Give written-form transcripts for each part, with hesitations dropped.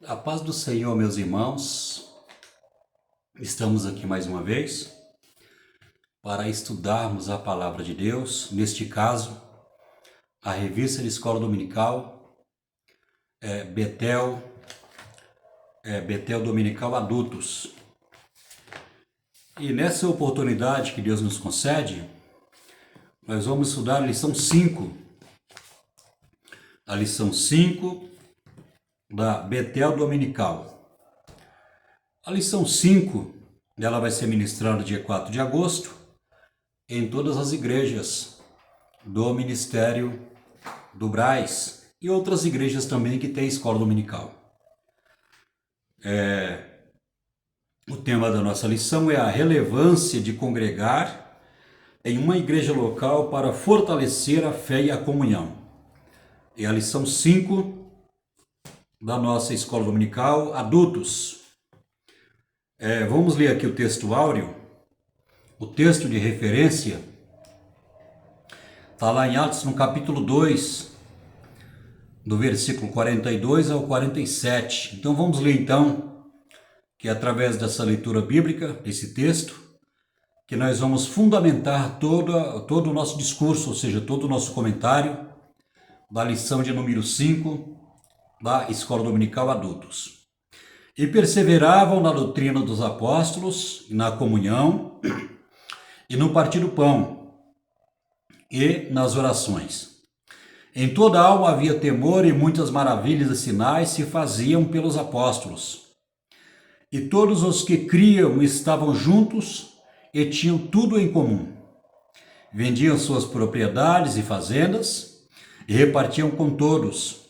A paz do Senhor, meus irmãos, estamos aqui mais uma vez para estudarmos a Palavra de Deus, neste caso, a revista de escola dominical, Betel Dominical Adultos. E nessa oportunidade que Deus nos concede, nós vamos estudar a lição 5. A lição 5 da Betel Dominical. A lição 5, ela vai ser ministrada dia 4 de agosto em todas as igrejas do Ministério do Brás e outras igrejas também que têm escola dominical. O tema da nossa lição é a relevância de congregar em uma igreja local para fortalecer a fé e a comunhão. É a lição 5 da nossa escola dominical, adultos. Vamos ler aqui o texto áureo, o texto de referência, está lá em Atos no capítulo 2, do versículo 42 ao 47. Então vamos ler então, que através dessa leitura bíblica, desse texto, que nós vamos fundamentar todo o nosso discurso, ou seja, todo o nosso comentário da lição de número 5 da Escola Dominical Adultos. E perseveravam na doutrina dos apóstolos, e na comunhão, e no partir do pão, e nas orações. Em toda a alma havia temor, e muitas maravilhas e sinais se faziam pelos apóstolos. E todos os que criam estavam juntos e tinham tudo em comum. Vendiam suas propriedades e fazendas, e repartiam com todos,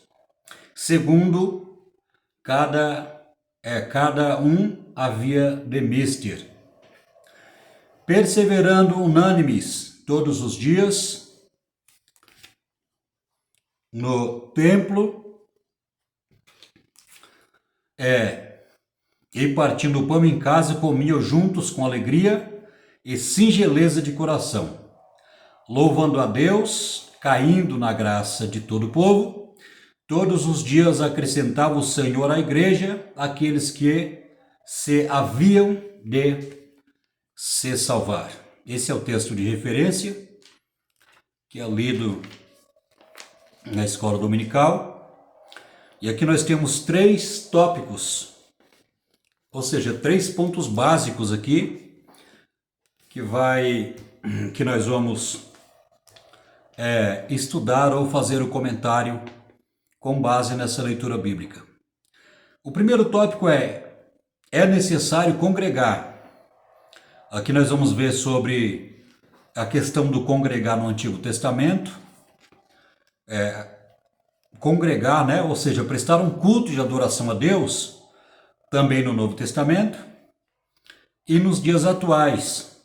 segundo cada um havia de mister. Perseverando unânimes todos os dias no templo, e partindo o pão em casa, comiam juntos com alegria e singeleza de coração, louvando a Deus, caindo na graça de todo o povo. Todos os dias acrescentava o Senhor à igreja aqueles que se haviam de se salvar. Esse é o texto de referência que é lido na escola dominical. E aqui nós temos 3 tópicos, ou seja, 3 pontos básicos aqui que nós vamos estudar ou fazer o comentário com base nessa leitura bíblica. O primeiro tópico é necessário congregar. Aqui nós vamos ver sobre a questão do congregar no Antigo Testamento. Congregar, né? Ou seja, prestar um culto de adoração a Deus, também no Novo Testamento. E nos dias atuais.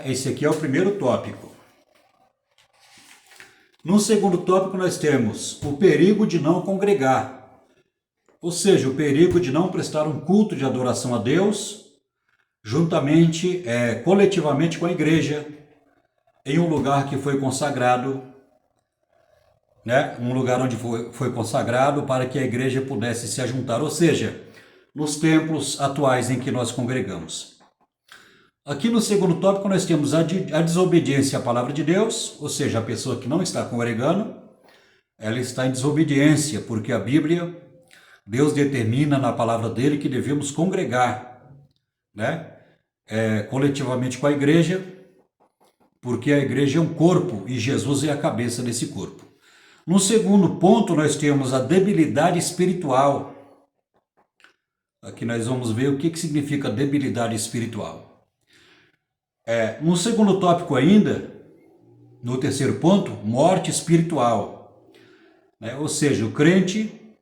Esse aqui é o primeiro tópico. No segundo tópico nós temos o perigo de não congregar, ou seja, o perigo de não prestar um culto de adoração a Deus, juntamente, coletivamente com a igreja, em um lugar que foi consagrado, um lugar onde foi consagrado para que a igreja pudesse se ajuntar, ou seja, nos templos atuais em que nós congregamos. Aqui no segundo tópico nós temos a desobediência à palavra de Deus, ou seja, a pessoa que não está congregando, ela está em desobediência, porque a Bíblia, Deus determina na palavra dele que devemos congregar, coletivamente com a igreja, porque a igreja é um corpo e Jesus é a cabeça desse corpo. No segundo ponto nós temos a debilidade espiritual. Aqui nós vamos ver o que significa debilidade espiritual. No segundo tópico ainda, no terceiro ponto, morte espiritual. Ou seja, o crente,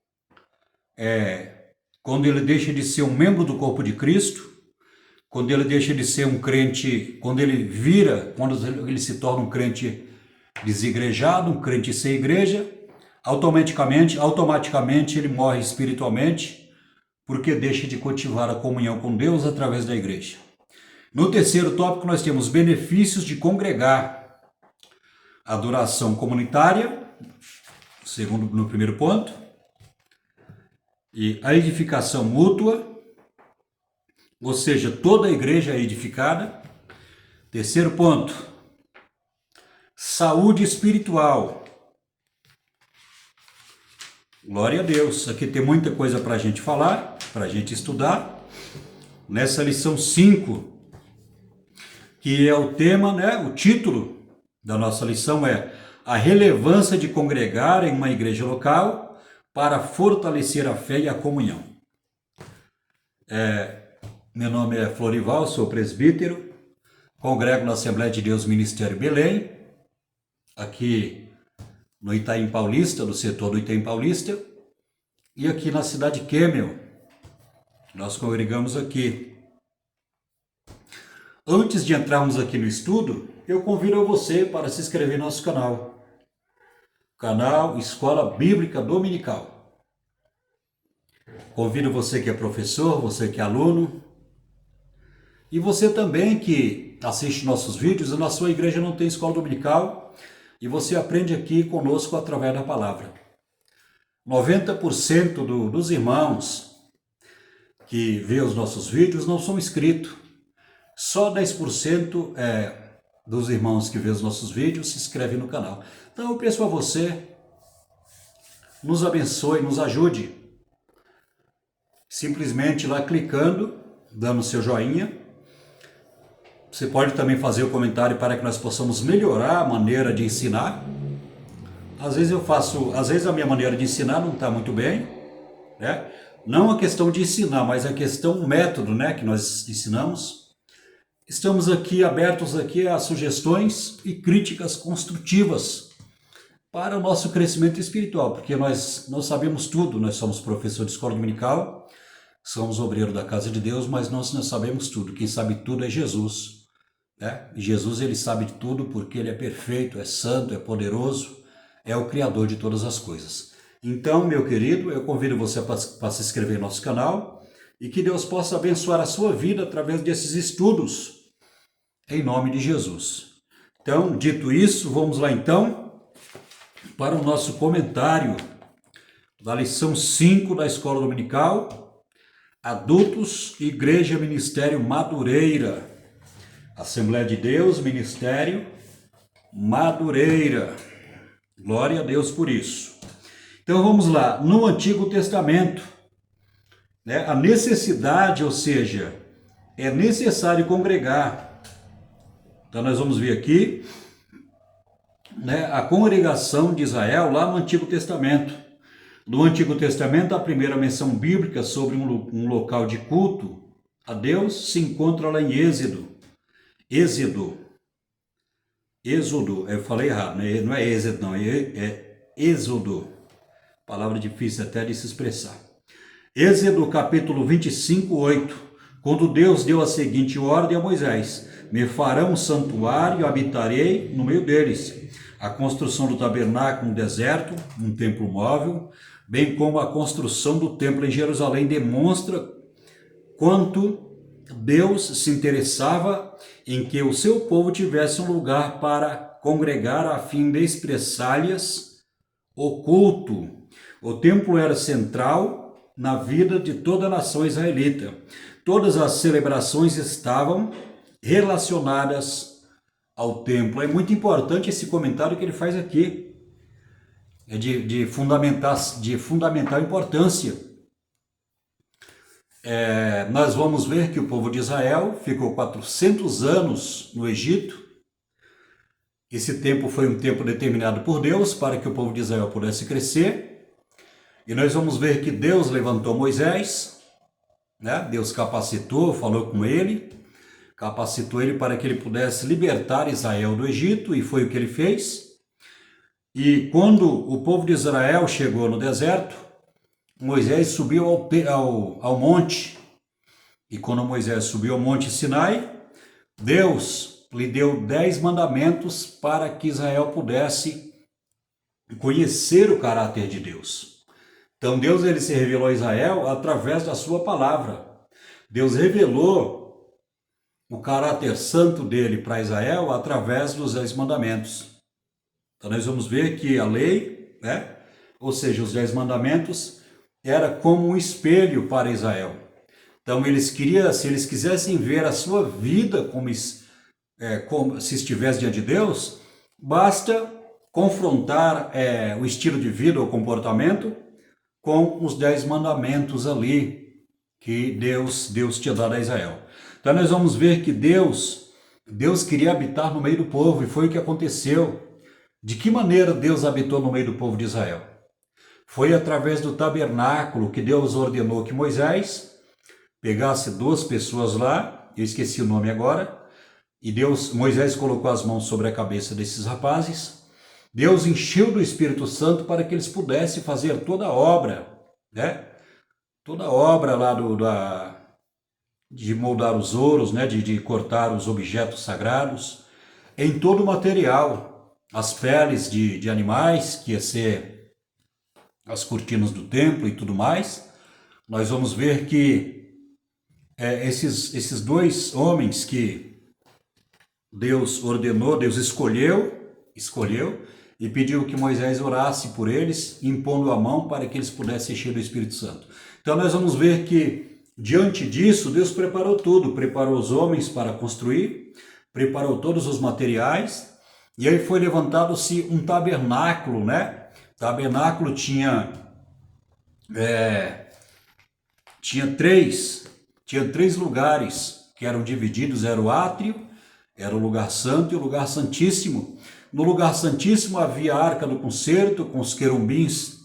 quando ele deixa de ser um membro do corpo de Cristo, quando ele deixa de ser um crente, quando ele se torna um crente desigrejado, um crente sem igreja, automaticamente ele morre espiritualmente, porque deixa de cultivar a comunhão com Deus através da igreja. No terceiro tópico nós temos benefícios de congregar. Adoração comunitária, no primeiro ponto. E a edificação mútua, ou seja, toda a igreja é edificada. Terceiro ponto, saúde espiritual. Glória a Deus. Aqui tem muita coisa para a gente falar, para a gente estudar. Nessa lição 5, que é o tema, né? O título da nossa lição é a relevância de congregar em uma igreja local para fortalecer a fé e a comunhão. Meu nome é Florival, sou presbítero, congrego na Assembleia de Deus Ministério Belém, aqui no Itaim Paulista, no setor do Itaim Paulista, e aqui na cidade de Kemmel, nós congregamos aqui. Antes de entrarmos aqui no estudo, eu convido você para se inscrever no nosso canal Escola Bíblica Dominical. Convido você que é professor, você que é aluno, e você também que assiste nossos vídeos, e na sua igreja não tem escola dominical, e você aprende aqui conosco através da palavra. 90% dos irmãos que vê os nossos vídeos não são inscritos. Só 10% dos irmãos que vê os nossos vídeos se inscrevem no canal. Então eu peço a você, nos abençoe, nos ajude. Simplesmente lá clicando, dando seu joinha. Você pode também fazer o comentário para que nós possamos melhorar a maneira de ensinar. Às vezes a minha maneira de ensinar não está muito bem, né? Não a questão de ensinar, mas a questão, o método, né, que nós ensinamos. Estamos aqui abertos aqui a sugestões e críticas construtivas para o nosso crescimento espiritual, porque nós não sabemos tudo, nós somos professor de escola dominical, somos obreiro da casa de Deus, mas nós não sabemos tudo. Quem sabe tudo é Jesus, né? E Jesus, ele sabe de tudo porque ele é perfeito, é santo, é poderoso, é o Criador de todas as coisas. Então, meu querido, eu convido você para se inscrever no nosso canal e que Deus possa abençoar a sua vida através desses estudos, em nome de Jesus. Então, dito isso, vamos lá então para o nosso comentário da lição 5 da Escola Dominical, Adultos, Igreja Ministério Madureira. Assembleia de Deus, Ministério Madureira. Glória a Deus por isso. Então vamos lá, no Antigo Testamento, né, a necessidade, ou seja, é necessário congregar. Então nós vamos ver aqui, né, a congregação de Israel lá no Antigo Testamento. No Antigo Testamento, a primeira menção bíblica sobre um local de culto a Deus se encontra lá em Êxodo, eu falei errado, né? Não é Êxodo, não, é Êxodo. Palavra difícil até de se expressar. Êxodo capítulo 25, 8. Quando Deus deu a seguinte ordem a Moisés: me farão um santuário e habitarei no meio deles. A construção do tabernáculo no deserto, um templo móvel, bem como a construção do templo em Jerusalém, demonstra quanto Deus se interessava em que o seu povo tivesse um lugar para congregar a fim de expressar-lhes o culto. O templo era central na vida de toda a nação israelita. Todas as celebrações estavam relacionadas ao templo. É muito importante esse comentário que ele faz aqui. É de fundamental importância. Nós vamos ver que o povo de Israel ficou 400 anos no Egito. Esse tempo foi um tempo determinado por Deus para que o povo de Israel pudesse crescer. E nós vamos ver que Deus levantou Moisés, né? Deus capacitou, falou com ele, capacitou ele para que ele pudesse libertar Israel do Egito, e foi o que ele fez. E quando o povo de Israel chegou no deserto, Moisés subiu ao monte, e quando Moisés subiu ao monte Sinai, Deus lhe deu 10 mandamentos para que Israel pudesse conhecer o caráter de Deus. Então Deus, ele se revelou a Israel através da sua palavra. Deus revelou o caráter santo dele para Israel através dos 10 mandamentos. Então nós vamos ver que a lei, né, ou seja, os 10 mandamentos, era como um espelho para Israel. Então se eles quisessem ver a sua vida como se estivesse diante de Deus, basta confrontar o estilo de vida ou comportamento com os 10 mandamentos ali que Deus tinha dado a Israel. Então nós vamos ver que Deus queria habitar no meio do povo, e foi o que aconteceu. De que maneira Deus habitou no meio do povo de Israel? Foi através do tabernáculo que Deus ordenou que Moisés pegasse 2 pessoas lá, eu esqueci o nome agora, e Moisés colocou as mãos sobre a cabeça desses rapazes. Deus encheu do Espírito Santo para que eles pudessem fazer toda a obra, né? Toda a obra lá de moldar os ouros, né? De cortar os objetos sagrados, em todo o material, as peles de animais, que ia ser as cortinas do templo e tudo mais. Nós vamos ver que esses 2 homens que Deus ordenou, Deus escolheu e pediu que Moisés orasse por eles, impondo a mão para que eles pudessem encher do Espírito Santo. Então nós vamos ver que, diante disso, Deus preparou tudo, preparou os homens para construir, preparou todos os materiais, e aí foi levantado-se um tabernáculo, né? Tabernáculo tinha 3 lugares que eram divididos, era o átrio, era o lugar santo e o lugar santíssimo. No lugar santíssimo havia a arca do concerto, com os querubins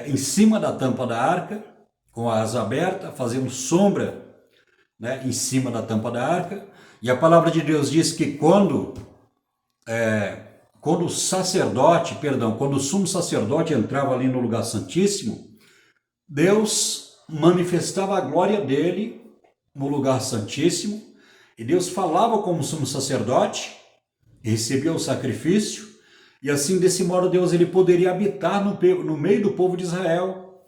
em cima da tampa da arca, com a asa aberta, fazendo sombra, né, em cima da tampa da arca. E a palavra de Deus diz que quando o sumo sacerdote entrava ali no lugar santíssimo, Deus manifestava a glória dele no lugar santíssimo, e Deus falava como sumo sacerdote, recebia o sacrifício, e assim, desse modo, Deus ele poderia habitar no meio do povo de Israel,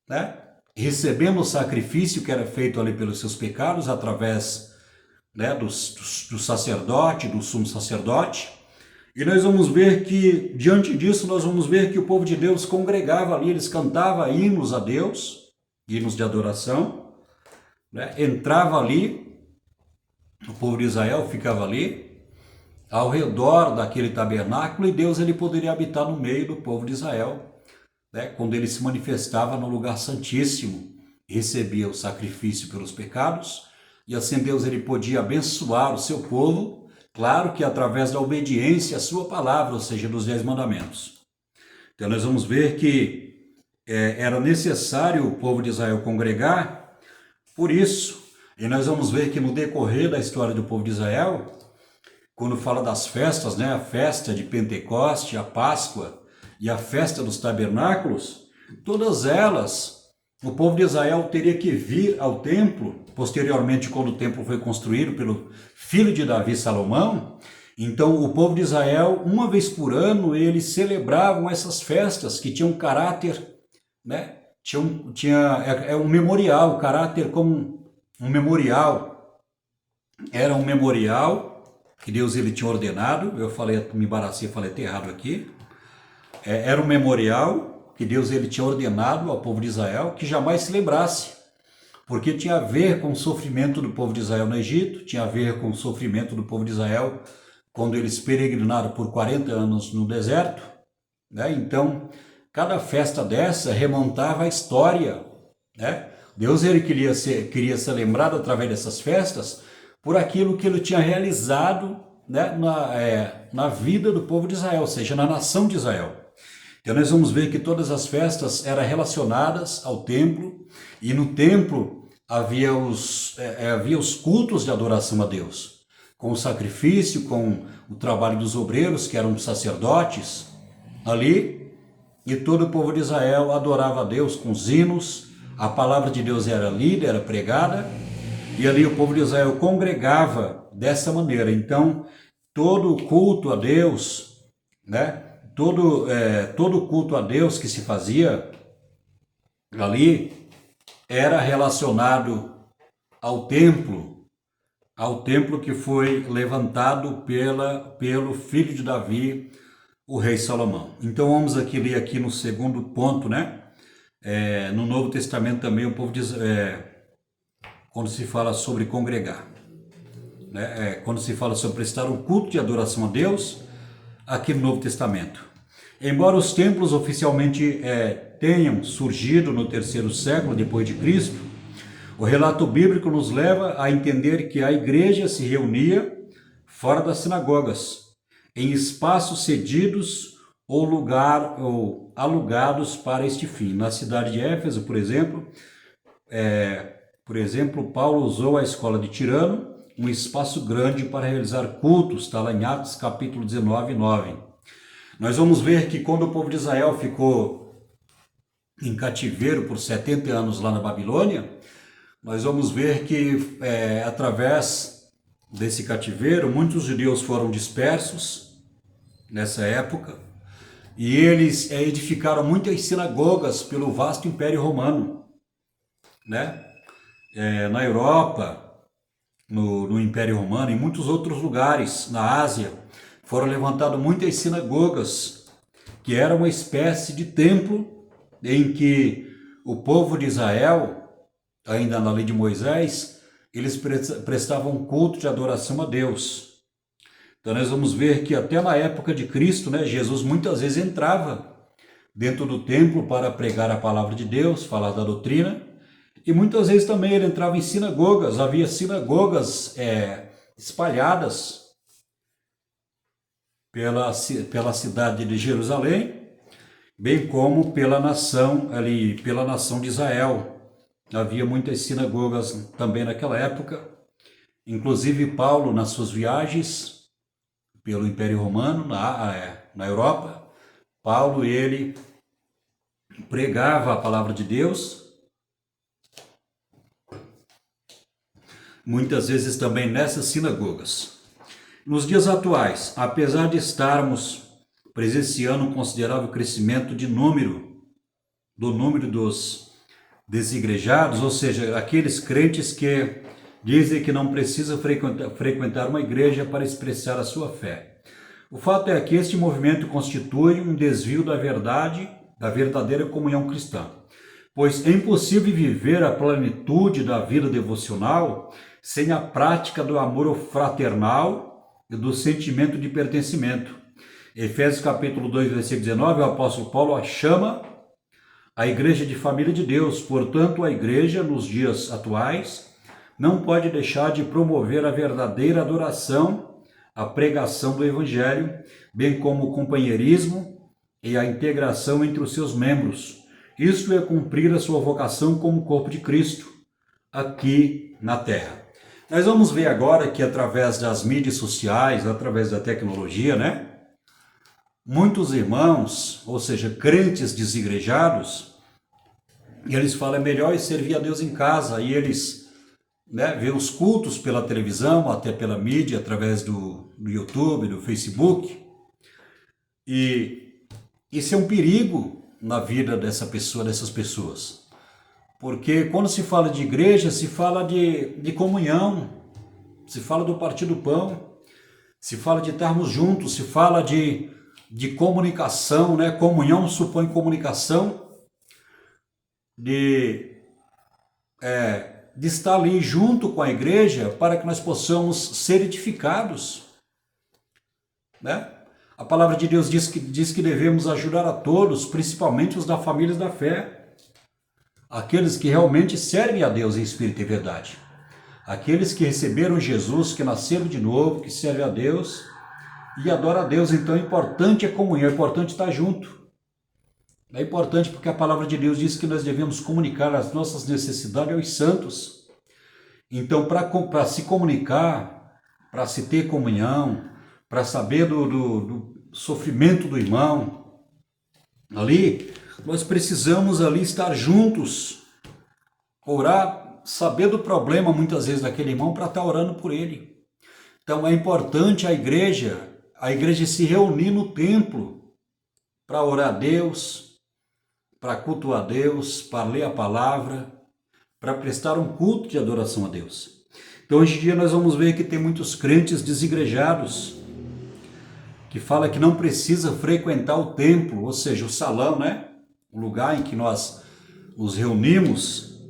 né? Recebendo o sacrifício que era feito ali pelos seus pecados, através, né, do sacerdote, do sumo sacerdote. E nós vamos ver que, diante disso, nós vamos ver que o povo de Deus congregava ali, eles cantavam hinos a Deus, hinos de adoração, né? Entrava ali, o povo de Israel ficava ali, ao redor daquele tabernáculo, e Deus ele poderia habitar no meio do povo de Israel, né? Quando ele se manifestava no lugar santíssimo, recebia o sacrifício pelos pecados, e assim Deus ele podia abençoar o seu povo, claro que através da obediência à sua palavra, ou seja, dos 10 mandamentos. Então nós vamos ver que era necessário o povo de Israel congregar por isso, e nós vamos ver que no decorrer da história do povo de Israel, quando fala das festas, né, a festa de Pentecoste, a Páscoa e a festa dos tabernáculos, todas elas, o povo de Israel teria que vir ao templo, posteriormente quando o templo foi construído pelo filho de Davi, Salomão. Então o povo de Israel, uma vez por ano, eles celebravam essas festas que tinham caráter, né, um memorial, caráter como um memorial, era um memorial que Deus ele tinha ordenado. Eu me embaracei, falei até errado aqui. Era um memorial que Deus ele tinha ordenado ao povo de Israel que jamais se lembrasse, porque tinha a ver com o sofrimento do povo de Israel no Egito, tinha a ver com o sofrimento do povo de Israel quando eles peregrinaram por 40 anos no deserto, né? Então, cada festa dessa remontava a história, né? Deus ele queria ser lembrado através dessas festas por aquilo que ele tinha realizado, né, na vida do povo de Israel, ou seja, na nação de Israel. Então nós vamos ver que todas as festas eram relacionadas ao templo, e no templo havia os cultos de adoração a Deus, com o sacrifício, com o trabalho dos obreiros, que eram sacerdotes ali, e todo o povo de Israel adorava a Deus com os hinos, a palavra de Deus era lida, era pregada, e ali o povo de Israel congregava dessa maneira. Então, todo culto a Deus, né? Todo culto a Deus que se fazia ali era relacionado ao templo que foi levantado pelo filho de Davi, o rei Salomão. Então vamos ler aqui no segundo ponto, né? No Novo Testamento também o povo diz, quando se fala sobre congregar, né? Quando se fala sobre prestar um culto de adoração a Deus, aqui no Novo Testamento. Embora os templos oficialmente tenham surgido no terceiro século depois de Cristo, o relato bíblico nos leva a entender que a igreja se reunia fora das sinagogas, em espaços cedidos ou alugados para este fim. Na cidade de Éfeso, por exemplo, Paulo usou a escola de Tirano, um espaço grande para realizar cultos, está lá em Atos capítulo 19, 9. Nós vamos ver que quando o povo de Israel ficou em cativeiro por 70 anos lá na Babilônia, nós vamos ver que através desse cativeiro, muitos judeus foram dispersos nessa época, e eles edificaram muitas sinagogas pelo vasto Império Romano, né? Na Europa, no Império Romano, em muitos outros lugares, na Ásia, foram levantadas muitas sinagogas, que era uma espécie de templo em que o povo de Israel, ainda na lei de Moisés, eles prestavam culto de adoração a Deus. Então nós vamos ver que até na época de Cristo, né, Jesus muitas vezes entrava dentro do templo para pregar a palavra de Deus, falar da doutrina, e muitas vezes também ele entrava em sinagogas. Havia sinagogas espalhadas pela cidade de Jerusalém, bem como pela nação de Israel. Havia muitas sinagogas também naquela época. Inclusive Paulo, nas suas viagens pelo Império Romano, na Europa, Paulo, ele pregava a palavra de Deus, muitas vezes também nessas sinagogas. Nos dias atuais, apesar de estarmos presenciando um considerável crescimento do número dos desigrejados, ou seja, aqueles crentes que dizem que não precisa frequentar uma igreja para expressar a sua fé. O fato é que este movimento constitui um desvio da verdadeira comunhão cristã, pois é impossível viver a plenitude da vida devocional sem a prática do amor fraternal e do sentimento de pertencimento. Efésios capítulo 2, versículo 19, o apóstolo Paulo chama a igreja de família de Deus. Portanto, a igreja, nos dias atuais, não pode deixar de promover a verdadeira adoração, a pregação do evangelho, bem como o companheirismo e a integração entre os seus membros. Isto é cumprir a sua vocação como corpo de Cristo, aqui na terra. Nós vamos ver agora que através das mídias sociais, através da tecnologia, né? Muitos irmãos, ou seja, crentes desigrejados, eles falam, é melhor servir a Deus em casa, e eles vê os cultos pela televisão, até pela mídia, através do YouTube, do Facebook, e isso é um perigo na vida dessas pessoas, porque quando se fala de igreja, se fala de comunhão, se fala do partir do pão, se fala de estarmos juntos, se fala de comunicação, né? Comunhão supõe comunicação, de estar ali junto com a igreja para que nós possamos ser edificados, né? A palavra de Deus diz que devemos ajudar a todos, principalmente os da família da fé, aqueles que realmente servem a Deus em espírito e verdade, aqueles que receberam Jesus, que nasceram de novo, que servem a Deus e adoram a Deus. Então é importante a comunhão, é importante estar junto. É importante porque a palavra de Deus diz que nós devemos comunicar as nossas necessidades aos santos. Então, para se comunicar, para se ter comunhão, para saber do sofrimento do irmão, ali, nós precisamos ali estar juntos, orar, saber do problema muitas vezes daquele irmão para estar orando por ele. Então é importante a igreja se reunir no templo para orar a Deus, para cultuar a Deus, para ler a palavra, para prestar um culto de adoração a Deus. Então hoje em dia nós vamos ver que tem muitos crentes desigrejados, que fala que não precisa frequentar o templo, ou seja, o salão, né? O lugar em que nós nos reunimos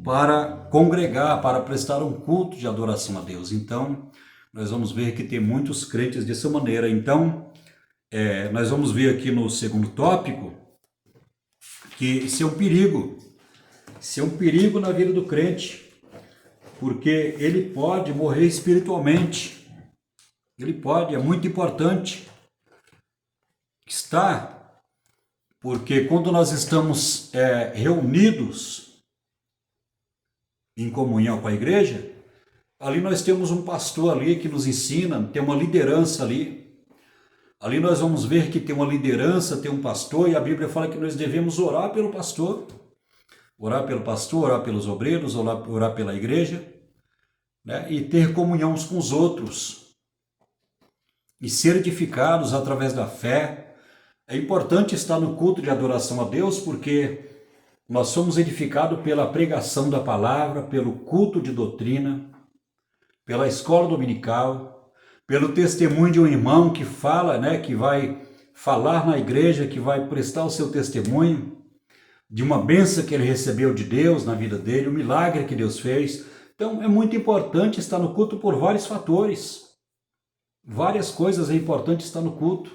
para congregar, para prestar um culto de adoração a Deus. Então, nós vamos ver que tem muitos crentes dessa maneira. Então, nós vamos ver aqui no segundo tópico que isso é um perigo. Isso é um perigo na vida do crente, porque ele pode morrer espiritualmente. Ele pode, é muito importante estar, porque quando nós estamos reunidos em comunhão com a igreja, ali nós temos um pastor ali que nos ensina, tem uma liderança ali. Ali nós vamos ver que tem uma liderança, tem um pastor, e a Bíblia fala que nós devemos orar pelo pastor, orar pelos obreiros, orar pela igreja, né? E ter comunhão uns com os outros, e ser edificados através da fé. É importante estar no culto de adoração a Deus, porque nós somos edificados pela pregação da palavra, pelo culto de doutrina, pela escola dominical, pelo testemunho de um irmão que fala, né, que vai falar na igreja, que vai prestar o seu testemunho de uma bênção que ele recebeu de Deus na vida dele, um milagre que Deus fez. Então é muito importante estar no culto por vários fatores. Várias coisas é importante estar no culto.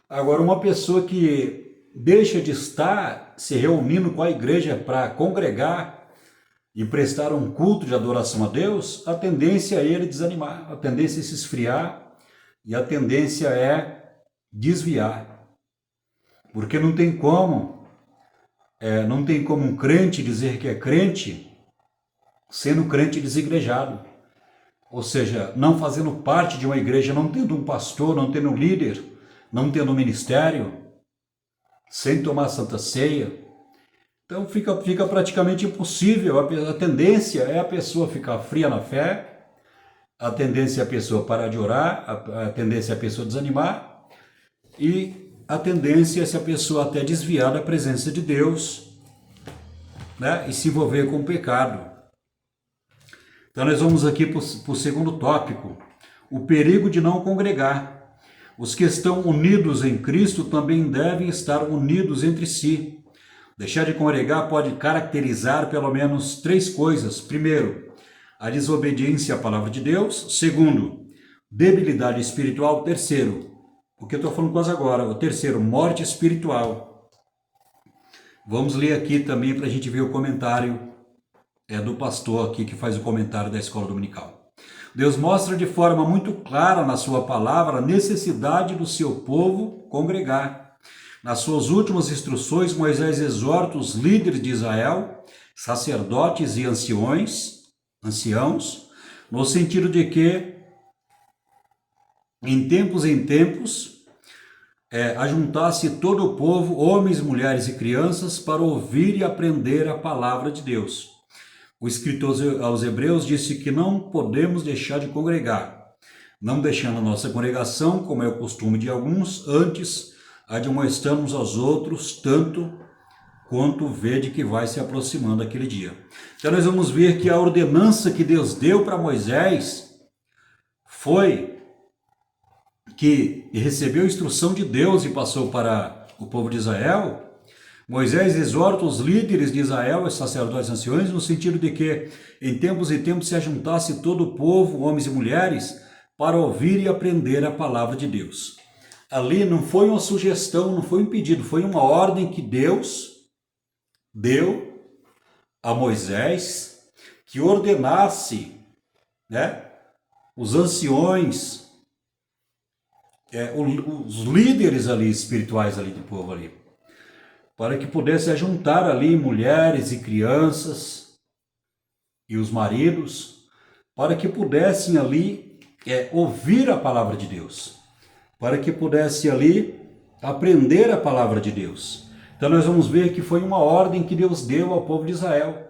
Agora, uma pessoa que deixa de estar se reunindo com a igreja para congregar e prestar um culto de adoração a Deus, a tendência é ele desanimar, a tendência é se esfriar e a tendência é desviar. Porque não tem como um crente dizer que é crente sendo crente desigrejado. Ou seja, não fazendo parte de uma igreja, não tendo um pastor, não tendo um líder, não tendo um ministério, sem tomar santa ceia. Então fica praticamente impossível. A tendência é a pessoa ficar fria na fé, a tendência é a pessoa parar de orar, a tendência é a pessoa desanimar, e a tendência é a pessoa até desviar da presença de Deus, né, e se envolver com o pecado. Então nós vamos aqui para o segundo tópico, o perigo de não congregar. Os que estão unidos em Cristo também devem estar unidos entre si. Deixar de congregar pode caracterizar pelo menos 3 coisas. Primeiro, a desobediência à palavra de Deus. Segundo, debilidade espiritual. Terceiro, o que eu estou falando quase agora, o terceiro, morte espiritual. Vamos ler aqui também para a gente ver o comentário do pastor aqui que faz o comentário da escola dominical. Deus mostra de forma muito clara na sua palavra a necessidade do seu povo congregar. Nas suas últimas instruções, Moisés exorta os líderes de Israel, sacerdotes e anciãos, no sentido de que, em tempos, ajuntasse todo o povo, homens, mulheres e crianças, para ouvir e aprender a palavra de Deus. O escritor aos Hebreus disse que não podemos deixar de congregar, não deixando a nossa congregação, como é o costume de alguns, antes admoestando uns aos outros, tanto quanto vede que vai se aproximando aquele dia. Então nós vamos ver que a ordenança que Deus deu para Moisés foi que recebeu a instrução de Deus e passou para o povo de Israel. Moisés exorta os líderes de Israel, os sacerdotes anciões, no sentido de que em tempos e tempos se ajuntasse todo o povo, homens e mulheres, para ouvir e aprender a palavra de Deus. Ali não foi uma sugestão, não foi um pedido, foi uma ordem que Deus deu a Moisés, que ordenasse, né, os anciões, os líderes ali espirituais ali do povo ali, para que pudesse ajuntar ali mulheres e crianças e os maridos, para que pudessem ali ouvir a palavra de Deus, para que pudesse ali aprender a palavra de Deus. Então nós vamos ver que foi uma ordem que Deus deu ao povo de Israel.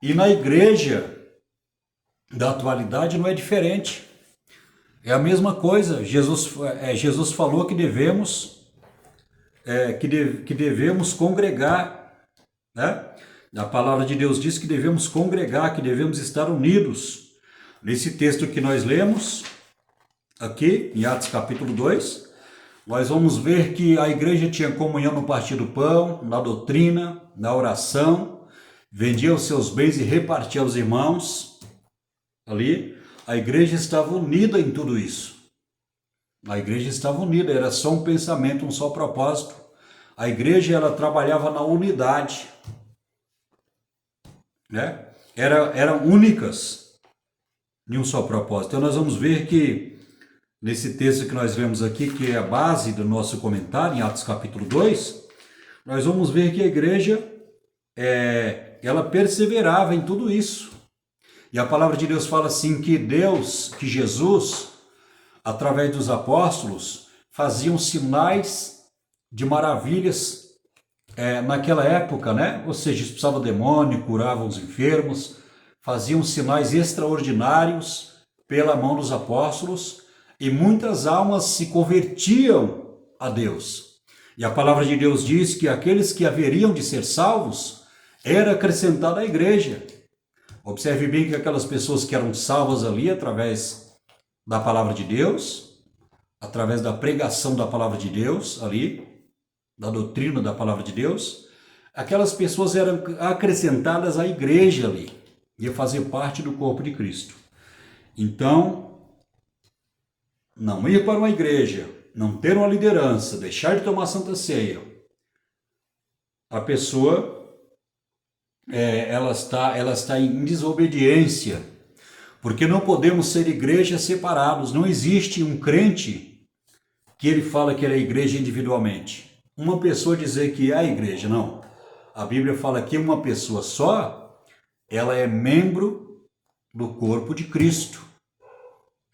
E na igreja da atualidade não é diferente. É a mesma coisa. Jesus falou que devemos congregar, né? A palavra de Deus diz que devemos congregar, que devemos estar unidos. Nesse texto que nós lemos aqui, em Atos capítulo 2, nós vamos ver que a igreja tinha comunhão no partir do pão, na doutrina, na oração, vendia os seus bens e repartia aos irmãos. Ali, a igreja estava unida em tudo isso. A igreja estava unida, era só um pensamento, um só propósito. A igreja, ela trabalhava na unidade, né? Eram únicas em um só propósito. Então nós vamos ver que nesse texto que nós vemos aqui, que é a base do nosso comentário, em Atos capítulo 2, nós vamos ver que a igreja, ela perseverava em tudo isso. E a palavra de Deus fala assim que que Jesus, através dos apóstolos, faziam sinais de maravilhas naquela época, né? Ou seja, expulsava demônio, curavam os enfermos, faziam sinais extraordinários pela mão dos apóstolos, e muitas almas se convertiam a Deus. E a palavra de Deus diz que aqueles que haveriam de ser salvos era acrescentada à igreja. Observe bem que aquelas pessoas que eram salvas ali através da palavra de Deus, através da pregação da palavra de Deus ali, da doutrina da palavra de Deus, aquelas pessoas eram acrescentadas à igreja ali, ia fazer parte do corpo de Cristo. Então, não ir para uma igreja, não ter uma liderança, deixar de tomar Santa Ceia, a pessoa ela está em desobediência, porque não podemos ser igrejas separados. Não existe um crente que ele fala que ele é igreja individualmente. Uma pessoa dizer que é a igreja, não. A Bíblia fala que uma pessoa só, ela é membro do corpo de Cristo.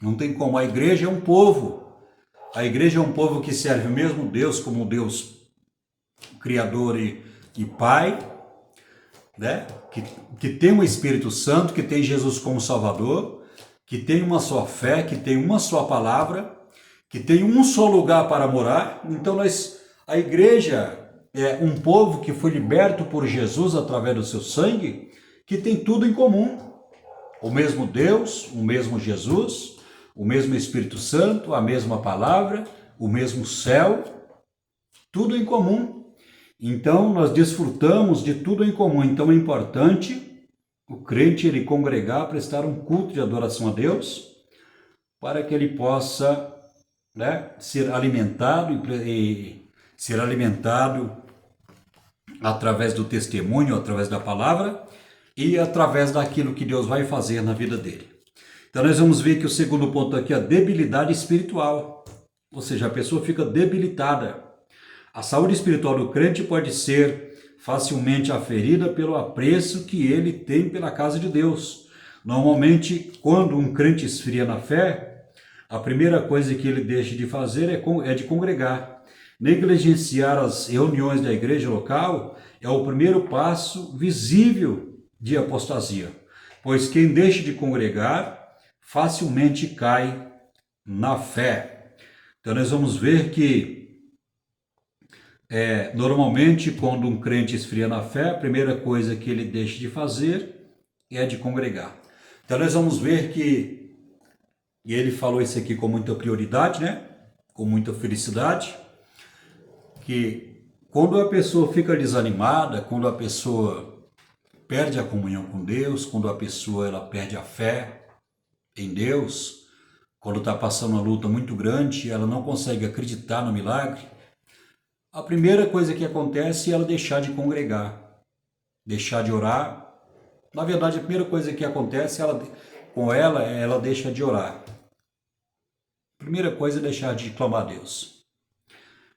Não tem como. A igreja é um povo. A igreja é um povo que serve o mesmo Deus como Deus Criador e Pai, né? Que tem o Espírito Santo, que tem Jesus como Salvador, que tem uma só fé, que tem uma só palavra, que tem um só lugar para morar. Então a igreja é um povo que foi liberto por Jesus através do seu sangue, que tem tudo em comum. O mesmo Deus, o mesmo Jesus, o mesmo Espírito Santo, a mesma palavra, o mesmo céu, tudo em comum. Então nós desfrutamos de tudo em comum. Então é importante o crente ele congregar, prestar um culto de adoração a Deus, para que ele possa, né, ser alimentado e ser alimentado através do testemunho, através da palavra e através daquilo que Deus vai fazer na vida dele. Então nós vamos ver que o segundo ponto aqui é a debilidade espiritual, ou seja, a pessoa fica debilitada. A saúde espiritual do crente pode ser facilmente aferida pelo apreço que ele tem pela casa de Deus. Normalmente, quando um crente esfria na fé, a primeira coisa que ele deixa de fazer é de congregar. Negligenciar as reuniões da igreja local é o primeiro passo visível de apostasia, pois quem deixa de congregar facilmente cai na fé. Então nós vamos ver que normalmente quando um crente esfria na fé, a primeira coisa que ele deixa de fazer é de congregar. Então nós vamos ver que, e ele falou isso aqui com muita prioridade, né? Com muita felicidade, que quando a pessoa fica desanimada, quando a pessoa perde a comunhão com Deus, quando a pessoa ela perde a fé em Deus, quando está passando uma luta muito grande, ela não consegue acreditar no milagre, a primeira coisa que acontece é ela deixar de congregar, deixar de orar. Na verdade, a primeira coisa que acontece ela deixa de orar. A primeira coisa é deixar de clamar a Deus.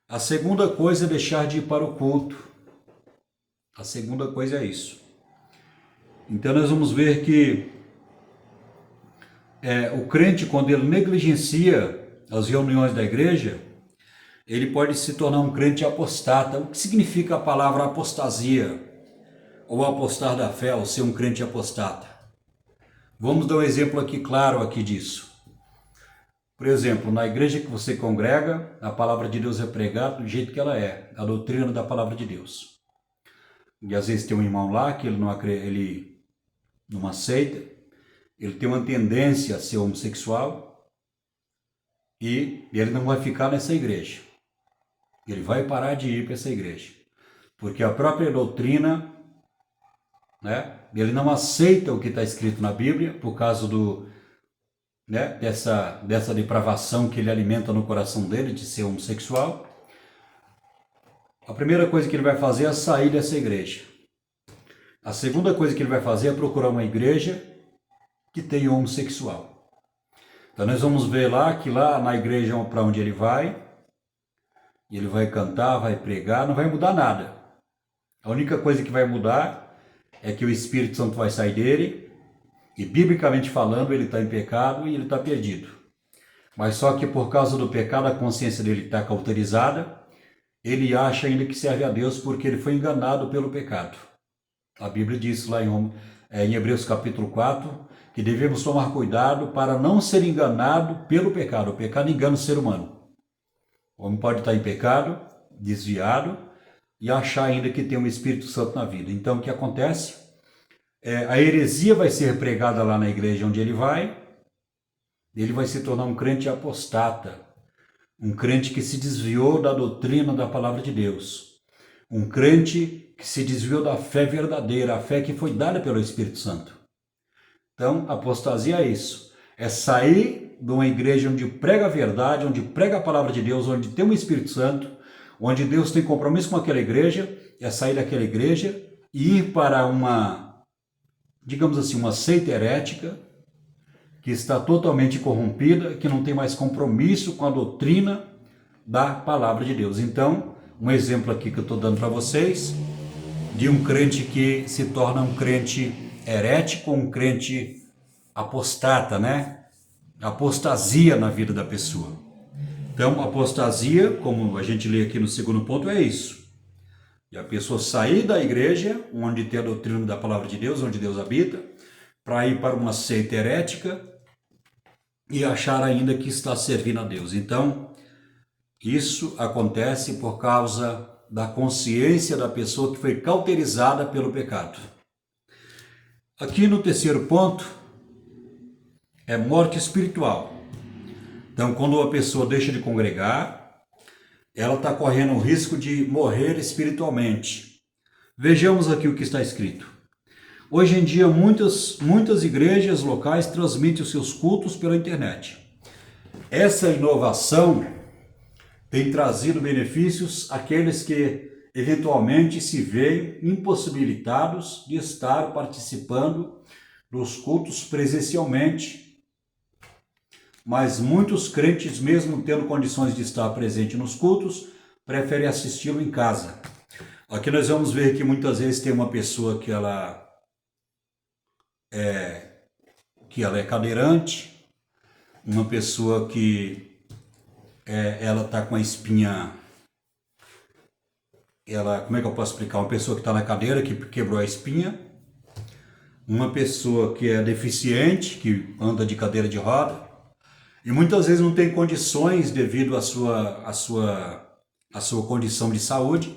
A segunda coisa é deixar de ir para o culto. A segunda coisa é isso. Então nós vamos ver que o crente, quando ele negligencia as reuniões da igreja, ele pode se tornar um crente apostata. O que significa a palavra apostasia? Ou apostar da fé, ou ser um crente apostata? Vamos dar um exemplo aqui claro aqui disso. Por exemplo, na igreja que você congrega, a palavra de Deus é pregada do jeito que ela é, a doutrina da palavra de Deus. E às vezes tem um irmão lá que ele não aceita, ele tem uma tendência a ser homossexual e ele não vai ficar nessa igreja. Ele vai parar de ir para essa igreja. Porque a própria doutrina, né, ele não aceita o que está escrito na Bíblia por causa dessa depravação que ele alimenta no coração dele de ser homossexual. A primeira coisa que ele vai fazer é sair dessa igreja. A segunda coisa que ele vai fazer é procurar uma igreja que tenha homossexual. Então nós vamos ver lá que lá na igreja para onde ele vai cantar, vai pregar, não vai mudar nada. A única coisa que vai mudar é que o Espírito Santo vai sair dele e, biblicamente falando, ele está em pecado e ele está perdido. Mas só que por causa do pecado a consciência dele está cauterizada, ele acha ainda que serve a Deus porque ele foi enganado pelo pecado. A Bíblia diz lá em Hebreus capítulo 4 que devemos tomar cuidado para não ser enganado pelo pecado. O pecado engana o ser humano. O homem pode estar em pecado, desviado, e achar ainda que tem um Espírito Santo na vida. Então o que acontece? A heresia vai ser pregada lá na igreja onde ele vai se tornar um crente apostata, um crente que se desviou da doutrina da palavra de Deus, um crente que se desviou da fé verdadeira, a fé que foi dada pelo Espírito Santo. Então, apostasia é isso, é sair de uma igreja onde prega a verdade, onde prega a palavra de Deus, onde tem um Espírito Santo, onde Deus tem compromisso com aquela igreja, é sair daquela igreja e ir para uma, digamos assim, uma seita herética, que está totalmente corrompida, que não tem mais compromisso com a doutrina da palavra de Deus. Então, um exemplo aqui que eu estou dando para vocês, de um crente que se torna um crente herético, um crente apostata, né? Apostasia na vida da pessoa. Então, apostasia, como a gente lê aqui no segundo ponto, é isso. E a pessoa sair da igreja, onde tem a doutrina da palavra de Deus, onde Deus habita, para ir para uma seita herética e achar ainda que está servindo a Deus. Então, isso acontece por causa da consciência da pessoa que foi cauterizada pelo pecado. Aqui no terceiro ponto, é morte espiritual. Então, quando a pessoa deixa de congregar, ela está correndo o risco de morrer espiritualmente. Vejamos aqui o que está escrito. Hoje em dia, muitas igrejas locais transmitem os seus cultos pela internet. Essa inovação tem trazido benefícios àqueles que eventualmente se veem impossibilitados de estar participando dos cultos presencialmente. Mas muitos crentes, mesmo tendo condições de estar presente nos cultos, preferem assisti-lo em casa. Aqui nós vamos ver que muitas vezes tem uma pessoa que ela é cadeirante, uma pessoa que ela está com a espinha, como é que eu posso explicar? Uma pessoa que está na cadeira, que quebrou a espinha, uma pessoa que é deficiente, que anda de cadeira de roda, e muitas vezes não tem condições devido à sua condição de saúde,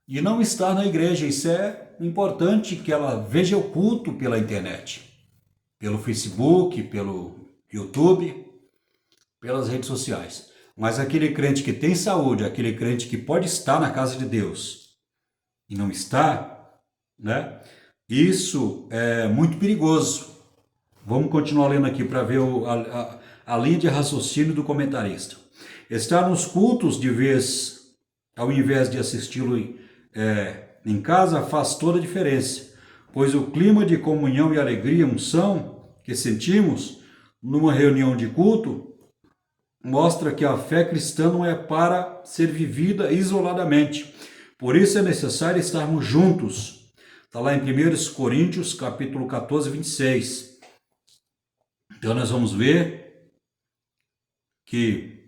e não está na igreja. Isso é importante que ela veja o culto pela internet, pelo Facebook, pelo YouTube, pelas redes sociais. Mas aquele crente que tem saúde, aquele crente que pode estar na casa de Deus e não está, né? Isso é muito perigoso. Vamos continuar lendo aqui para ver a linha de raciocínio do comentarista. Estar nos cultos ao invés de assisti-lo em casa faz toda a diferença, pois o clima de comunhão e alegria, unção que sentimos numa reunião de culto mostra que a fé cristã não é para ser vivida isoladamente. Por isso é necessário estarmos juntos. Está lá em 1 Coríntios, capítulo 14, 26. Então nós vamos ver que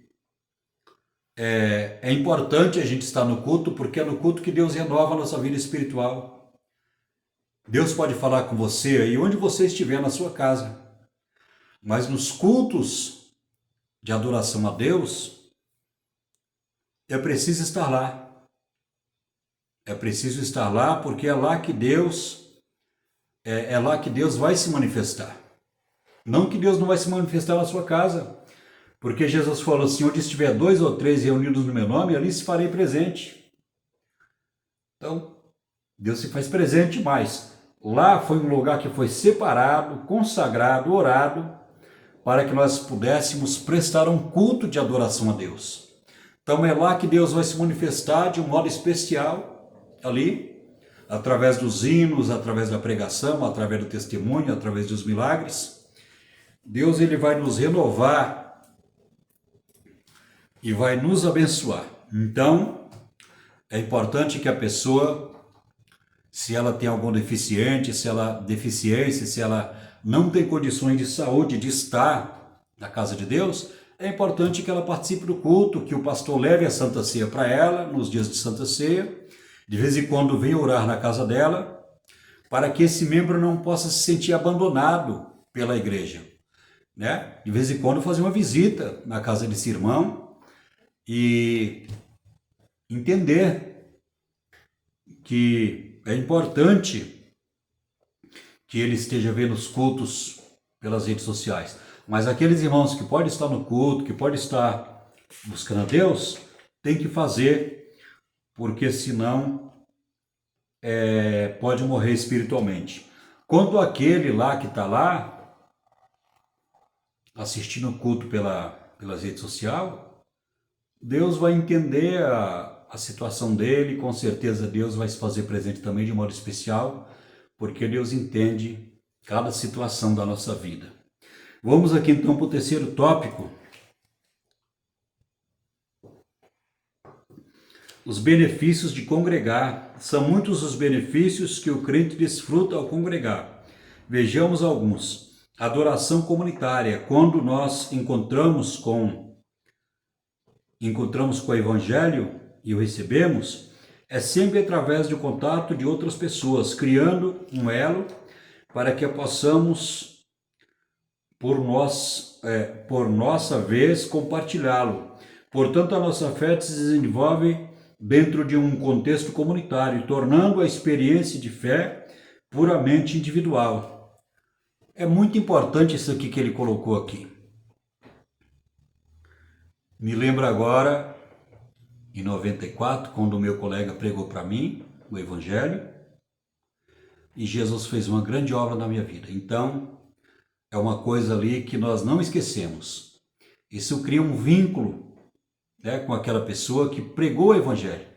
é importante a gente estar no culto, porque é no culto que Deus renova a nossa vida espiritual. Deus pode falar com você aí onde você estiver na sua casa. Mas nos cultos de adoração a Deus, é preciso estar lá. É preciso estar lá porque é lá que Deus vai se manifestar. Não que Deus não vai se manifestar na sua casa, Porque Jesus falou assim, onde estiver 2 ou 3 reunidos no meu nome, ali se farei presente. Então, Deus se faz presente, mas lá foi um lugar que foi separado, consagrado, orado, para que nós pudéssemos prestar um culto de adoração a Deus. Então é lá que Deus vai se manifestar de um modo especial, ali, através dos hinos, através da pregação, através do testemunho, através dos milagres. Deus ele vai nos renovar e vai nos abençoar. Então, é importante que a pessoa, se ela tem algum deficiência, se ela não tem condições de saúde de estar na casa de Deus, é importante que ela participe do culto, que o pastor leve a Santa Ceia para ela, nos dias de Santa Ceia, de vez em quando venha orar na casa dela, para que esse membro não possa se sentir abandonado pela igreja, né? De vez em quando fazer uma visita na casa desse irmão e entender que é importante que ele esteja vendo os cultos pelas redes sociais. Mas aqueles irmãos que podem estar no culto, que podem estar buscando a Deus, tem que fazer, porque senão pode morrer espiritualmente. Quanto àquele lá que está lá, assistindo o culto pelas redes sociais, Deus vai entender a situação dele, com certeza Deus vai se fazer presente também de modo especial, porque Deus entende cada situação da nossa vida. Vamos aqui então para o terceiro tópico. Os benefícios de congregar. São muitos os benefícios que o crente desfruta ao congregar. Vejamos alguns. Adoração comunitária. Quando nós encontramos com o Evangelho e o recebemos, é sempre através do contato de outras pessoas, criando um elo para que possamos por nossa vez, compartilhá-lo. Portanto, a nossa fé se desenvolve dentro de um contexto comunitário, tornando a experiência de fé puramente individual. É muito importante isso aqui que ele colocou aqui. Me lembro agora, em 94, quando o meu colega pregou para mim o Evangelho, e Jesus fez uma grande obra na minha vida. Então, é uma coisa ali que nós não esquecemos. Isso cria um vínculo, né, com aquela pessoa que pregou o Evangelho.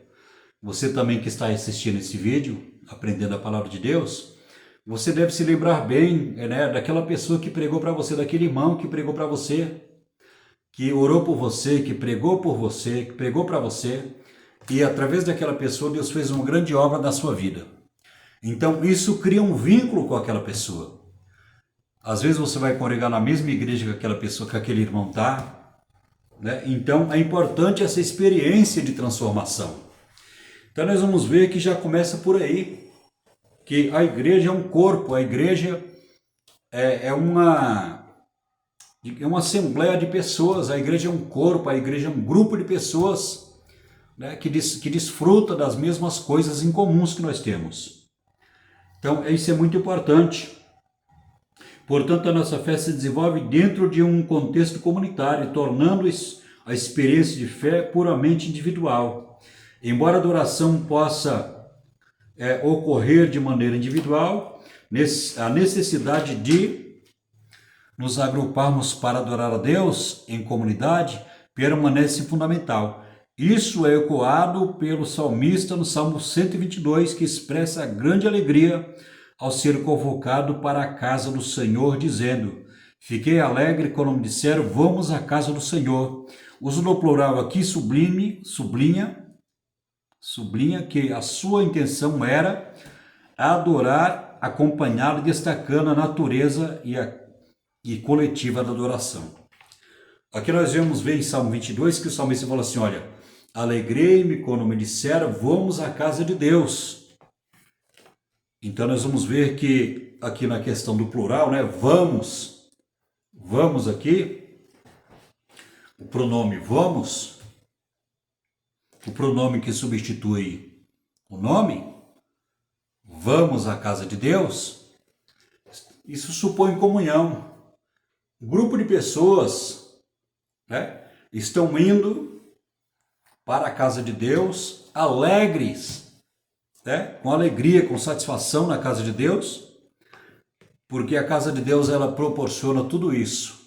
Você também que está assistindo esse vídeo, aprendendo a palavra de Deus, você deve se lembrar bem, né, daquela pessoa que pregou para você, daquele irmão que pregou para você, que orou por você, que pregou por você, que pregou para você, e através daquela pessoa Deus fez uma grande obra na sua vida. Então isso cria um vínculo com aquela pessoa. Às vezes você vai congregar na mesma igreja que aquela pessoa, que aquele irmão está, né? Então é importante essa experiência de transformação. Então nós vamos ver que já começa por aí, que a igreja é um corpo, a igreja é uma assembleia de pessoas, a igreja é um corpo, a igreja é um grupo de pessoas, né, que desfruta das mesmas coisas em comuns que nós temos. Então isso é muito importante. Portanto, a nossa fé se desenvolve dentro de um contexto comunitário, tornando a experiência de fé puramente individual. Embora a adoração possa ocorrer de maneira individual, a necessidade de nos agruparmos para adorar a Deus em comunidade permanece fundamental. Isso é ecoado pelo salmista no Salmo 122, que expressa a grande alegria ao ser convocado para a casa do Senhor, dizendo: fiquei alegre quando me disseram, vamos à casa do Senhor. Uso no plural aqui, sublinha que a sua intenção era adorar, acompanhado, destacando a natureza e coletiva da adoração. Aqui nós vamos ver em Salmo 22 que o salmista fala assim, olha, alegrei-me quando me disseram, vamos à casa de Deus. Então nós vamos ver que aqui na questão do plural, né, vamos aqui, o pronome vamos, o pronome que substitui o nome, vamos à casa de Deus, isso supõe comunhão. Um grupo de pessoas né? Estão indo para a casa de Deus alegres, né? Com alegria, com satisfação na casa de Deus, porque a casa de Deus ela proporciona tudo isso.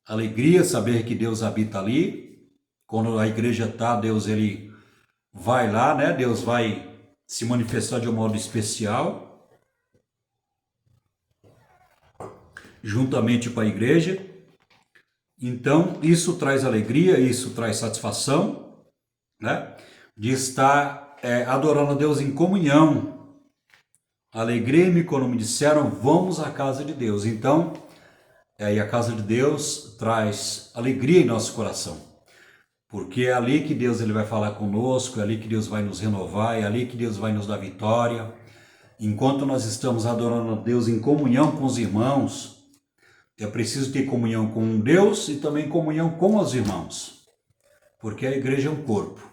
Alegria, saber que Deus habita ali. Quando a igreja está, Deus ele vai lá, né? Deus vai se manifestar de um modo especial, juntamente com a igreja. Então, isso traz alegria, isso traz satisfação, né? De estar adorando a Deus em comunhão. Alegrei-me quando me disseram, vamos à casa de Deus. Então, e a casa de Deus traz alegria em nosso coração. Porque é ali que Deus ele vai falar conosco, é ali que Deus vai nos renovar, é ali que Deus vai nos dar vitória. Enquanto nós estamos adorando a Deus em comunhão com os irmãos, é preciso ter comunhão com Deus e também comunhão com os irmãos, porque a igreja é um corpo.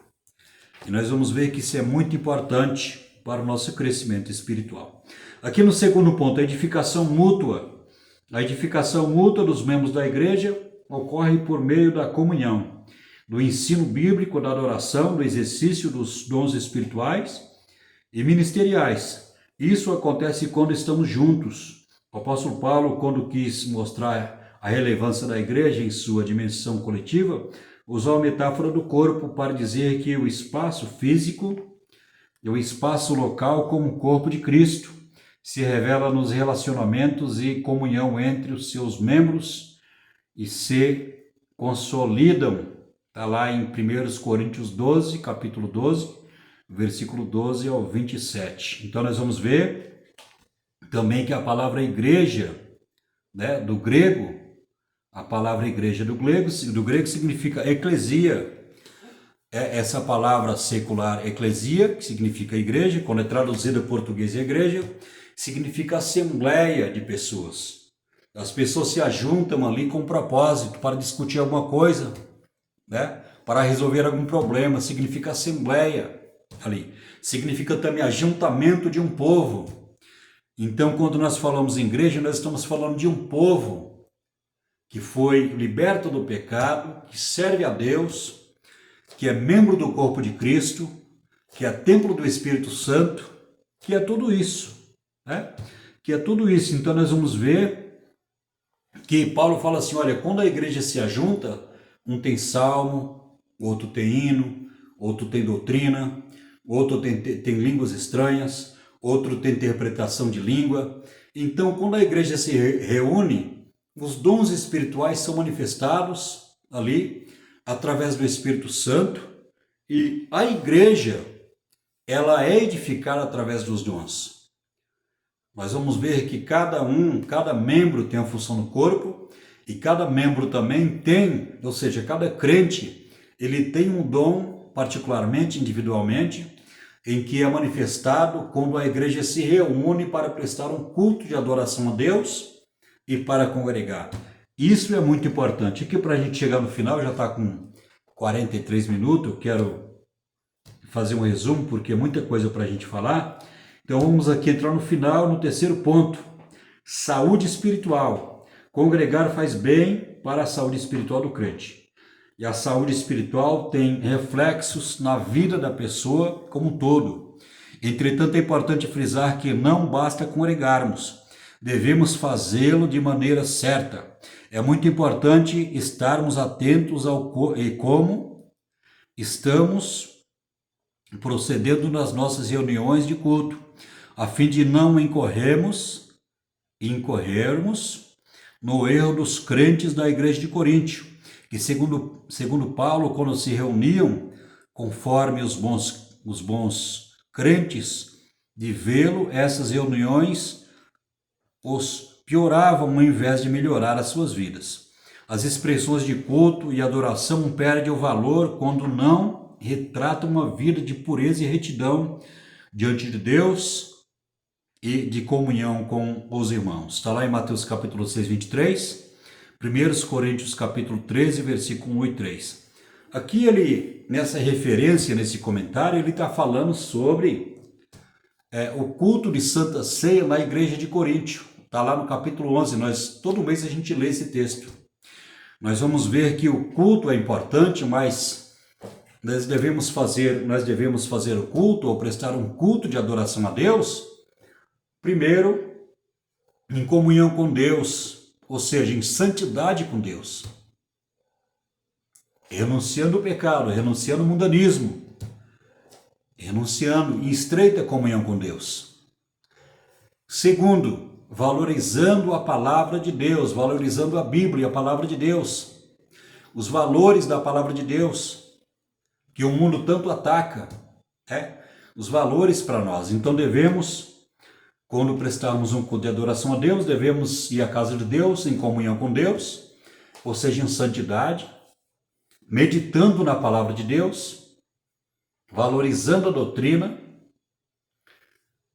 E nós vamos ver que isso é muito importante para o nosso crescimento espiritual. Aqui no segundo ponto, a edificação mútua. A edificação mútua dos membros da igreja ocorre por meio da comunhão, do ensino bíblico, da adoração, do exercício dos dons espirituais e ministeriais. Isso acontece quando estamos juntos. O apóstolo Paulo, quando quis mostrar a relevância da igreja em sua dimensão coletiva, usou a metáfora do corpo para dizer que o espaço físico e o espaço local como o corpo de Cristo se revela nos relacionamentos e comunhão entre os seus membros e se consolidam. Está lá em 1 Coríntios 12, capítulo 12, versículo 12 ao 27. Então nós vamos ver também que a palavra igreja, né, do grego, a palavra igreja do grego significa eclesia. Essa palavra secular eclesia, que significa igreja, quando é traduzida em português igreja, significa assembleia de pessoas. As pessoas se ajuntam ali com um propósito para discutir alguma coisa, né, para resolver algum problema, significa assembleia ali. Significa também ajuntamento de um povo. Então, quando nós falamos em igreja, nós estamos falando de um povo que foi liberto do pecado, que serve a Deus, que é membro do corpo de Cristo, que é templo do Espírito Santo, que é tudo isso, né? Que é tudo isso. Então, nós vamos ver que Paulo fala assim, olha, quando a igreja se ajunta, um tem salmo, outro tem hino, outro tem doutrina, outro tem línguas estranhas, outro tem interpretação de língua. Então, quando a igreja se reúne, os dons espirituais são manifestados ali através do Espírito Santo e a igreja, ela é edificada através dos dons. Nós vamos ver que cada membro tem a função no corpo e cada membro também tem, ou seja, cada crente, ele tem um dom particularmente, individualmente, em que é manifestado quando a igreja se reúne para prestar um culto de adoração a Deus e para congregar. Isso é muito importante. Aqui para a gente chegar no final, já está com 43 minutos, eu quero fazer um resumo, porque é muita coisa para a gente falar. Então vamos aqui entrar no final, no terceiro ponto. Saúde espiritual. Congregar faz bem para a saúde espiritual do crente. E a saúde espiritual tem reflexos na vida da pessoa como um todo. Entretanto, é importante frisar que não basta congregarmos, devemos fazê-lo de maneira certa. É muito importante estarmos atentos ao como estamos procedendo nas nossas reuniões de culto, a fim de não incorrermos no erro dos crentes da igreja de Coríntio, que segundo Paulo, quando se reuniam, conforme os bons crentes, de vê-lo, essas reuniões os pioravam ao invés de melhorar as suas vidas. As expressões de culto e adoração perdem o valor quando não retratam uma vida de pureza e retidão diante de Deus e de comunhão com os irmãos. Está lá em Mateus capítulo 6, 23, 1 Coríntios capítulo 13, versículo 1 e 3. Aqui ele, nessa referência, nesse comentário, ele está falando sobre o culto de Santa Ceia na igreja de Coríntio. Está lá no capítulo 11, todo mês a gente lê esse texto. Nós vamos ver que o culto é importante, mas nós devemos fazer o culto ou prestar um culto de adoração a Deus, primeiro em comunhão com Deus, ou seja, em santidade com Deus, renunciando o pecado, renunciando o mundanismo, renunciando em estreita comunhão com Deus. Segundo, valorizando a palavra de Deus, valorizando a Bíblia, a palavra de Deus, os valores da palavra de Deus, que o mundo tanto ataca, os valores para nós. Então devemos, quando prestarmos um culto de adoração a Deus, devemos ir à casa de Deus, em comunhão com Deus, ou seja, em santidade, meditando na palavra de Deus, valorizando a doutrina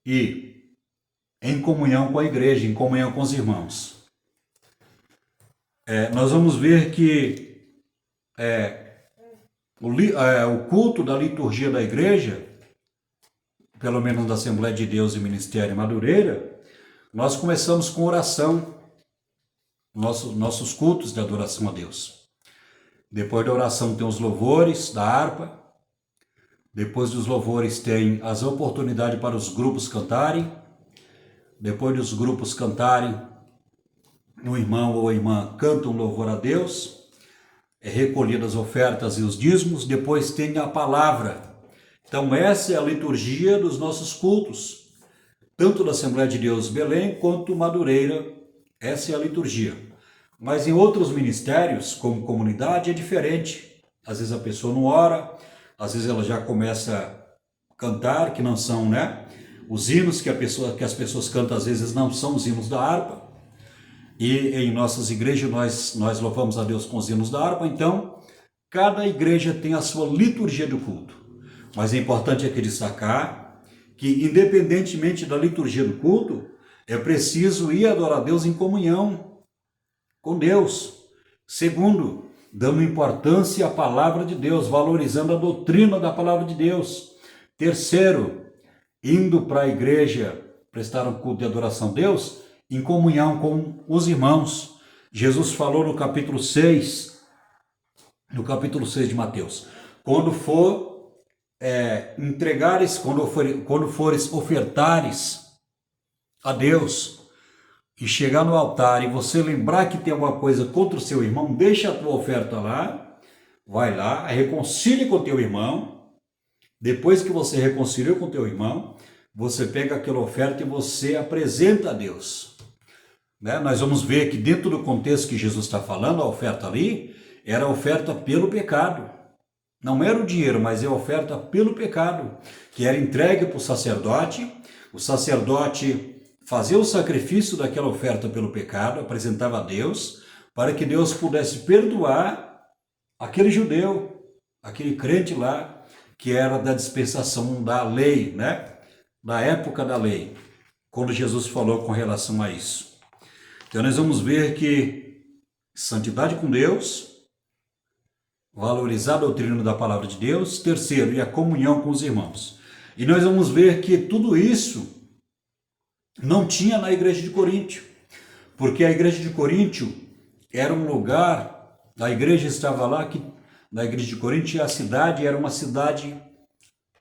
e em comunhão com a igreja, em comunhão com os irmãos. Nós vamos ver que o culto da liturgia da igreja, pelo menos da Assembleia de Deus e Ministério Madureira, nós começamos com oração, nossos cultos de adoração a Deus. Depois da oração tem os louvores da harpa, depois dos louvores tem as oportunidades para os grupos cantarem, depois dos grupos cantarem, o irmão ou a irmã canta um louvor a Deus, recolhidas as ofertas e os dízimos, depois tem a palavra. Então essa é a liturgia dos nossos cultos, tanto da Assembleia de Deus Belém quanto Madureira, essa é a liturgia. Mas em outros ministérios, como comunidade, é diferente. Às vezes a pessoa não ora, às vezes ela já começa a cantar, que não são, os hinos que as pessoas cantam, às vezes não são os hinos da harpa. E em nossas igrejas nós louvamos a Deus com os hinos da harpa. Então, cada igreja tem a sua liturgia do culto. Mas é importante aqui destacar que, independentemente da liturgia do culto, é preciso ir adorar a Deus em comunhão com Deus. Segundo, dando importância à palavra de Deus, valorizando a doutrina da palavra de Deus. Terceiro, indo para a igreja prestar um culto de adoração a Deus em comunhão com os irmãos. Jesus falou no capítulo 6 de Mateus, quando fores ofertares a Deus e chegar no altar e você lembrar que tem alguma coisa contra o seu irmão, deixa a tua oferta lá, vai lá, reconcilie com o teu irmão. Depois que você reconciliou com o teu irmão, você pega aquela oferta e você apresenta a Deus. Nós vamos ver que dentro do contexto que Jesus está falando, a oferta ali era a oferta pelo pecado. Não era o dinheiro, mas é a oferta pelo pecado, que era entregue para o sacerdote fazia o sacrifício daquela oferta pelo pecado, apresentava a Deus, para que Deus pudesse perdoar aquele judeu, aquele crente lá, que era da dispensação da lei, da época da lei, quando Jesus falou com relação a isso. Então nós vamos ver que santidade com Deus, valorizar a doutrina da palavra de Deus. Terceiro, e a comunhão com os irmãos. E nós vamos ver que tudo isso não tinha na igreja de Coríntio, porque a igreja de Coríntio era um lugar, a igreja estava lá, na igreja de Coríntio, a cidade era uma cidade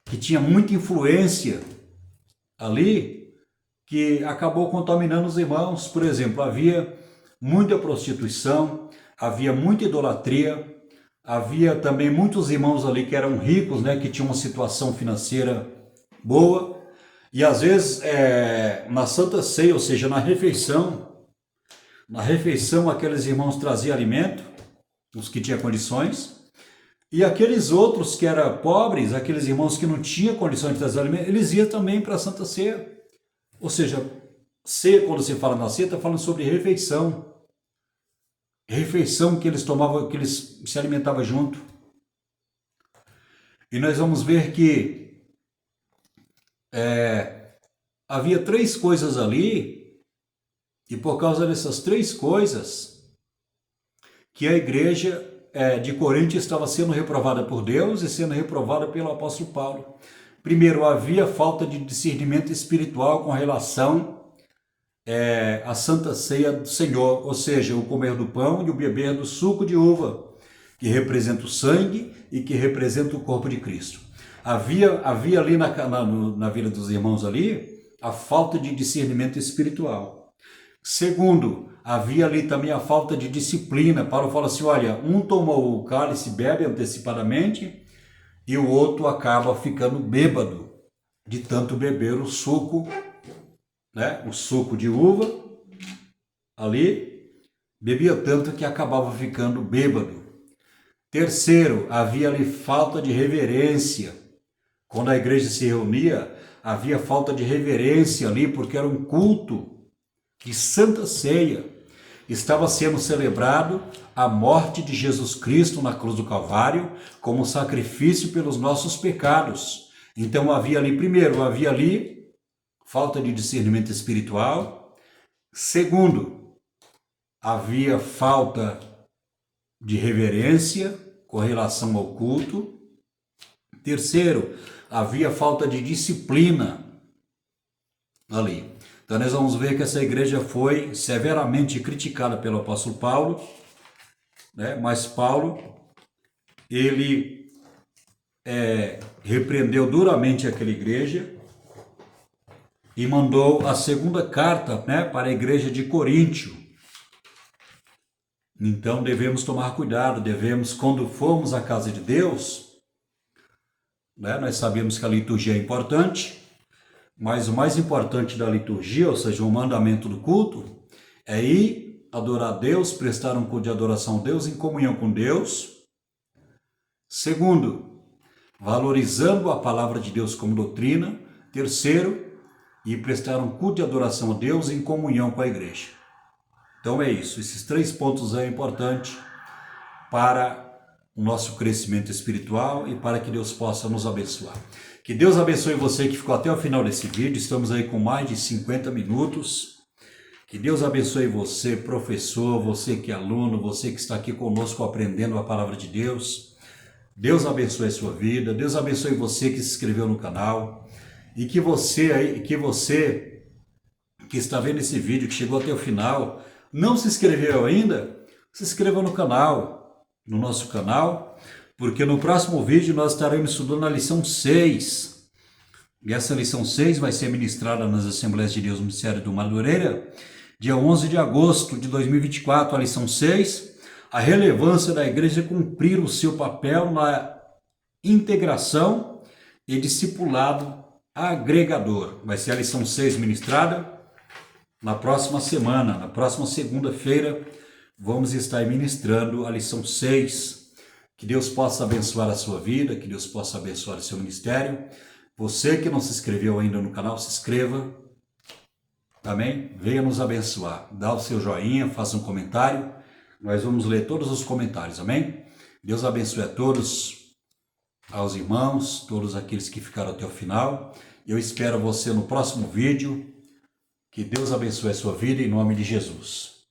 que tinha muita influência ali, que acabou contaminando os irmãos. Por exemplo, havia muita prostituição, havia muita idolatria, havia também muitos irmãos ali que eram ricos, que tinham uma situação financeira boa, e às vezes na Santa Ceia, ou seja, na refeição aqueles irmãos traziam alimento, os que tinham condições, e aqueles outros que eram pobres, aqueles irmãos que não tinham condições de trazer alimento, eles iam também para a Santa Ceia. Ou seja, ceia, quando se fala na ceia, está falando sobre refeição. Refeição que eles tomavam, que eles se alimentavam junto. E nós vamos ver que havia 3 coisas ali, e por causa dessas 3 coisas, que a igreja de Corinto estava sendo reprovada por Deus e sendo reprovada pelo apóstolo Paulo. Primeiro, havia falta de discernimento espiritual com relação a Santa Ceia do Senhor, ou seja, o comer do pão e o beber do suco de uva, que representa o sangue e que representa o corpo de Cristo. Havia ali na vida dos irmãos ali a falta de discernimento espiritual. Segundo, havia ali também a falta de disciplina. Paulo fala assim, olha, um tomou o cálice, bebe antecipadamente, e o outro acaba ficando bêbado de tanto beber o suco, né? O suco de uva ali, bebia tanto que acabava ficando bêbado. Terceiro, havia ali falta de reverência. Quando a igreja se reunia, havia falta de reverência ali, porque era um culto de Santa Ceia. Estava sendo celebrado a morte de Jesus Cristo na cruz do Calvário como sacrifício pelos nossos pecados. Então havia ali falta de discernimento espiritual. Segundo, havia falta de reverência com relação ao culto. Terceiro, havia falta de disciplina ali. Então nós vamos ver que essa igreja foi severamente criticada pelo apóstolo Paulo, né? Mas Paulo, ele repreendeu duramente aquela igreja e mandou a segunda carta, né, para a igreja de Coríntio. Então devemos tomar cuidado, quando formos à casa de Deus, né, nós sabemos que a liturgia é importante, mas o mais importante da liturgia, ou seja, o mandamento do culto, é ir adorar a Deus, prestar um culto de adoração a Deus em comunhão com Deus. Segundo, valorizando a palavra de Deus como doutrina. Terceiro, e prestar um culto de adoração a Deus em comunhão com a igreja. Então é isso, esses 3 pontos é importante para o nosso crescimento espiritual e para que Deus possa nos abençoar. Que Deus abençoe você que ficou até o final desse vídeo, estamos aí com mais de 50 minutos. Que Deus abençoe você, professor, você que é aluno, você que está aqui conosco aprendendo a palavra de Deus. Deus abençoe a sua vida, Deus abençoe você que se inscreveu no canal e que você que está vendo esse vídeo, que chegou até o final, não se inscreveu ainda, se inscreva no canal, no nosso canal, porque no próximo vídeo nós estaremos estudando a lição 6. E essa lição 6 vai ser ministrada nas Assembleias de Deus no Ministério do Madureira, dia 11 de agosto de 2024, a lição 6, a relevância da igreja cumprir o seu papel na integração e discipulado agregador. Vai ser a lição 6 ministrada na próxima semana, na próxima segunda-feira, vamos estar ministrando a lição 6. Que Deus possa abençoar a sua vida, que Deus possa abençoar o seu ministério. Você que não se inscreveu ainda no canal, se inscreva. Amém? Venha nos abençoar. Dá o seu joinha, faça um comentário. Nós vamos ler todos os comentários, amém? Deus abençoe a todos, aos irmãos, todos aqueles que ficaram até o final. Eu espero você no próximo vídeo. Que Deus abençoe a sua vida em nome de Jesus.